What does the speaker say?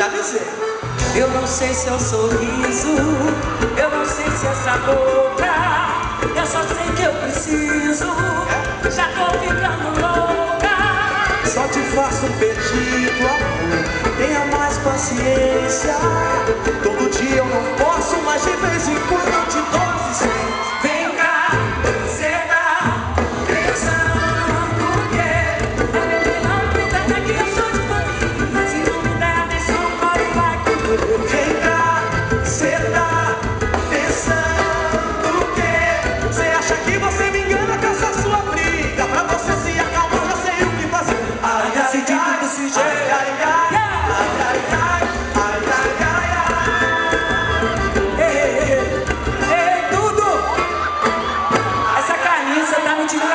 avisei. Eu não sei se é o sorriso, eu não sei se é essa boca. Eu só sei que eu preciso, já tô ficando louca. Só te faço um pedido, amor, tenha mais paciência. Todo dia eu não posso, mas de vez em quando